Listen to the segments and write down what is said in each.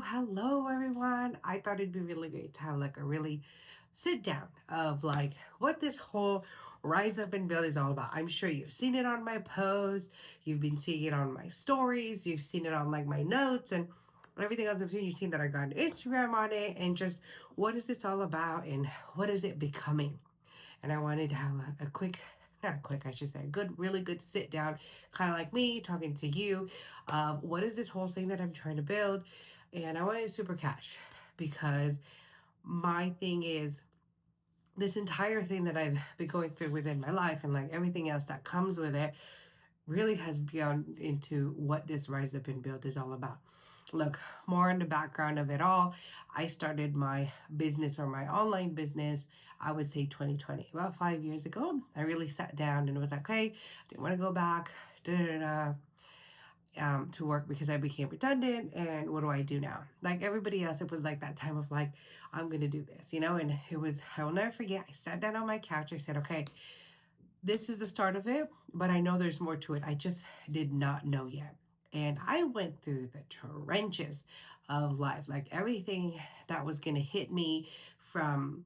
Hello, everyone. I thought it'd be really great to have like a really sit down of like what this whole rise up and build is all about. I'm sure you've seen it on my posts, you've been seeing it on my stories, you've seen it on like my notes and everything else I've seen. You've seen that I got an Instagram on it, and just what is this all about and what is it becoming? And I wanted to have a quick, not a quick, I should say, a good, really good sit down, kind of like me talking to you. What is this whole thing that I'm trying to build? And I wanted super cash because my thing is this entire thing that I've been going through within my life and like everything else that comes with it really has gone into what this rise up and build is all about. Look, more in the background of it all, I started my business or my online business, I would say 2020, about 5 years ago. I really sat down and was like, okay, I didn't want to go back da, da, da, to work because I became redundant. And what do I do now? Like everybody else, it was like that time of like, I'm going to do this, And it was, I will never forget, I sat down on my couch. I said, okay, this is the start of it, but I know there's more to it. I just did not know yet. And I went through the trenches of life, like everything that was going to hit me from,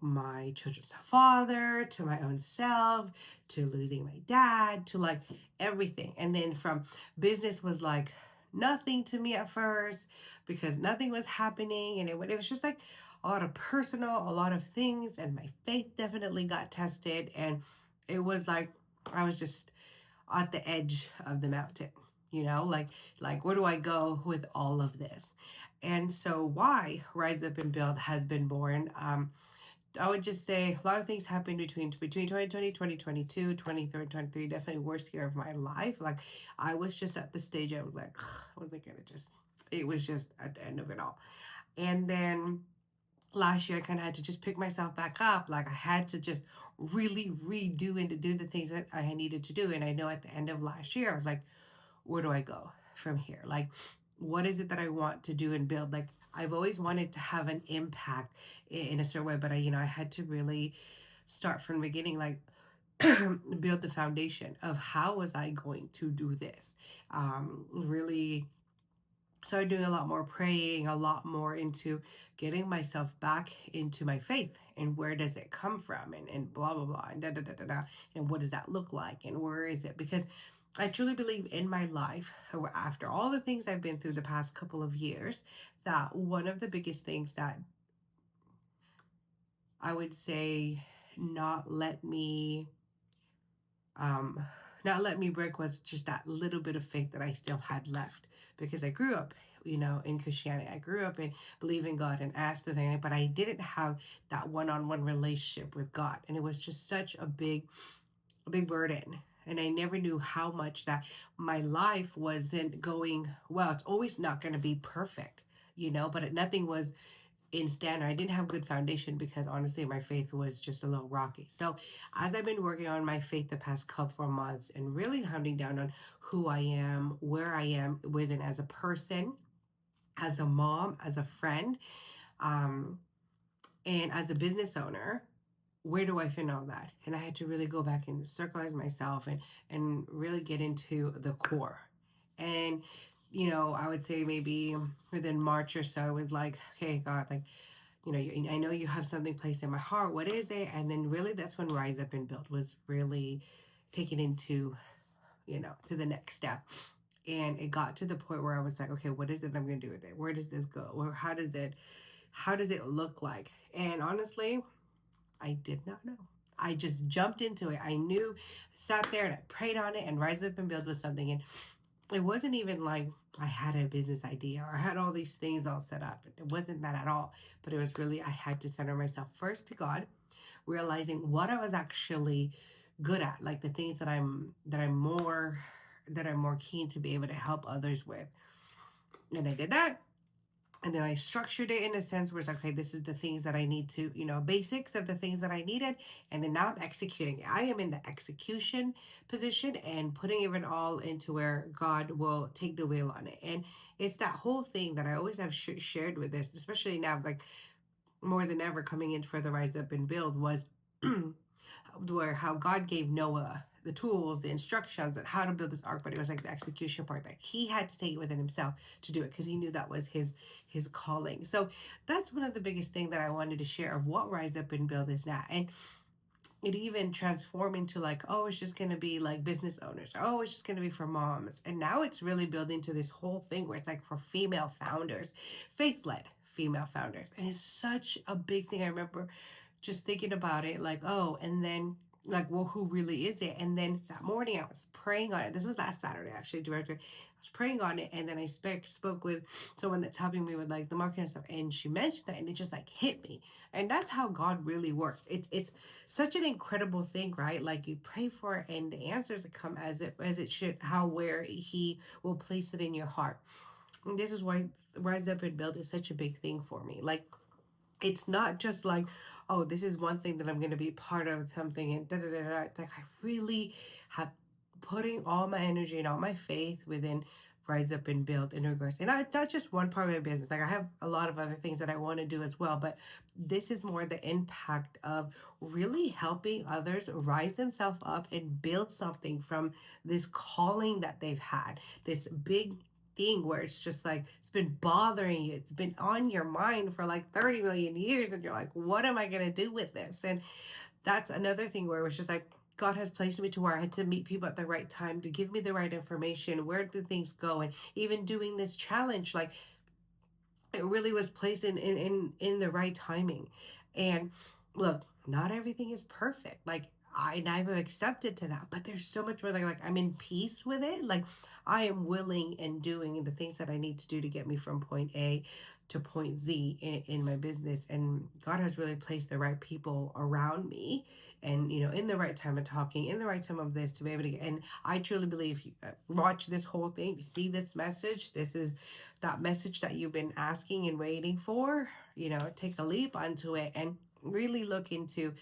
my children's father to my own self to losing my dad to like everything. And then from business was like nothing to me at first because nothing was happening. And it was just like a lot of personal, a lot of things. And my faith definitely got tested. And it was like I was just at the edge of the mountain, like where do I go with all of this? And so why Rise Up and Build has been born. I would just say a lot of things happened between 2020, 2022, 23, 23, definitely worst year of my life. Like I was just at the stage I was like, I wasn't gonna just, it was just at the end of it all. And then last year I kind of had to just pick myself back up. Like I had to just really redo and to do the things that I needed to do. And I know at the end of last year, I was like, where do I go from here? Like, what is it that I want to do and build? Like, I've always wanted to have an impact in a certain way, but I had to really start from the beginning, like, build the foundation of how was I going to do this. Really started doing a lot more praying, a lot more into getting myself back into my faith and where does it come from and blah blah blah and da da da da da and what does that look like and where is it? Because I truly believe in my life, after all the things I've been through the past couple of years, that one of the biggest things that I would say not let me um not let me break was just that little bit of faith that I still had left, because I grew up, in Christianity. I grew up and believe in God and asked the thing, but I didn't have that one-on-one relationship with God. And it was just such a big burden. And I never knew how much that my life wasn't going well. It's always not going to be perfect, but nothing was in standard. I didn't have good foundation because honestly, my faith was just a little rocky. So as I've been working on my faith the past couple of months and really hounding down on who I am, where I am within as a person, as a mom, as a friend, um, and as a business owner, where do I fit in all that? And I had to really go back and circleize myself and really get into the core. And I would say maybe within March or so, it was like, okay, God, like, I know you have something placed in my heart. What is it? And then really that's when Rise Up and Build was really taken into, to the next step. And it got to the point where I was like, okay, what is it I'm going to do with it? Where does this go? Or how does it look like? And honestly, I did not know. I just jumped into it. I knew, sat there and I prayed on it, and Rise Up and Build was something. And it wasn't even like I had a business idea or I had all these things all set up. It wasn't that at all. But it was really, I had to center myself first to God, realizing what I was actually good at, like the things that I'm more keen to be able to help others with. And I did that. And then I structured it in a sense where it's like, okay, this is the things that I need to, basics of the things that I needed. And then now I'm executing it. I am in the execution position and putting it all into where God will take the wheel on it. And it's that whole thing that I always have shared with this, especially now, like more than ever coming in for the Rise Up and Build, was where how God gave Noah the tools, the instructions, and how to build this arc, but it was like the execution part that he had to take it within himself to do it because he knew that was his calling. So that's one of the biggest thing that I wanted to share of what Rise Up and Build is now. And it even transformed into like, oh, it's just going to be like business owners. Oh, it's just going to be for moms. And now it's really building to this whole thing where it's like for female founders, faith-led female founders. And it's such a big thing. I remember just thinking about it like, oh, and then like, well, who really is it? And then that morning I was praying on it. This was last Saturday, actually, director. I was praying on it, and then I spoke with someone that's helping me with like the marketing stuff, and she mentioned that, and it just like hit me. And that's how God really works. It's such an incredible thing, right? Like you pray for it, and the answers come as it should, how where He will place it in your heart. And this is why Rise Up and Build is such a big thing for me. Like it's not just like, oh, this is one thing that I'm going to be part of something and da da da da. It's like I really have putting all my energy and all my faith within Rise Up and Build in regards. And I not just one part of my business. Like I have a lot of other things that I want to do as well. But this is more the impact of really helping others rise themselves up and build something from this calling that they've had. This big thing where it's just like it's been bothering you, it's been on your mind for like 30 million years, and you're like, what am I going to do with this? And that's another thing where it was just like God has placed me to where I had to meet people at the right time to give me the right information. Where do things go? And even doing this challenge, like it really was placed in the right timing. And look, not everything is perfect. Like I've accepted to that, but there's so much more like I'm in peace with it. Like I am willing and doing the things that I need to do to get me from point A to point Z in my business. And God has really placed the right people around me, and in the right time of talking, in the right time of this to be able to get. And I truly believe you watch this whole thing, you see this message. This is that message that you've been asking and waiting for. Take a leap onto it and really look into,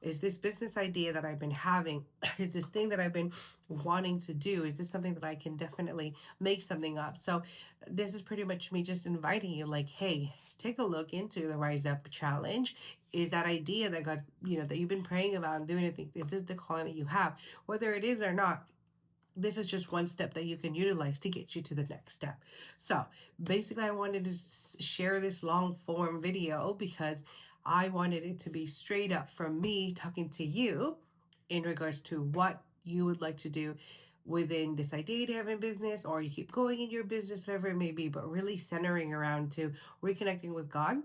is this business idea that I've been having, is this thing that I've been wanting to do, is this something that I can definitely make something of? So this is pretty much me just inviting you, like, hey, take a look into the Rise Up Challenge. Is that idea that God, that you've been praying about and doing anything, this is the calling that you have, whether it is or not. This is just one step that you can utilize to get you to the next step. So basically, I wanted to share this long form video because I wanted it to be straight up from me talking to you in regards to what you would like to do within this idea to have in business, or you keep going in your business, whatever it may be, but really centering around to reconnecting with God.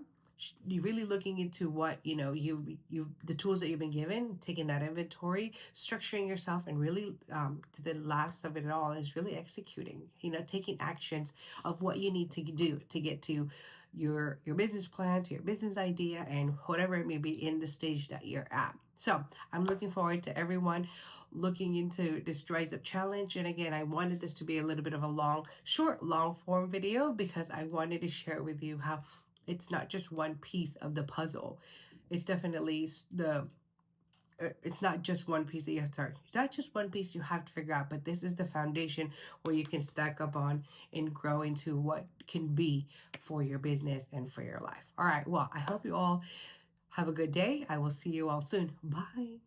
You really looking into what you the tools that you've been given, taking that inventory, structuring yourself, and really to the last of it all is really executing, taking actions of what you need to do to get to your business plan, to your business idea, and whatever it may be in the stage that you're at. So I'm looking forward to everyone looking into this Rise Up Challenge. And again, I wanted this to be a little bit of a long form video because I wanted to share with you how it's not just one piece of the puzzle. It's definitely it's not just one piece that you have to, sorry, not just one piece you have to figure out, but this is the foundation where you can stack up on and grow into what can be for your business and for your life. All right. Well, I hope you all have a good day. I will see you all soon. Bye.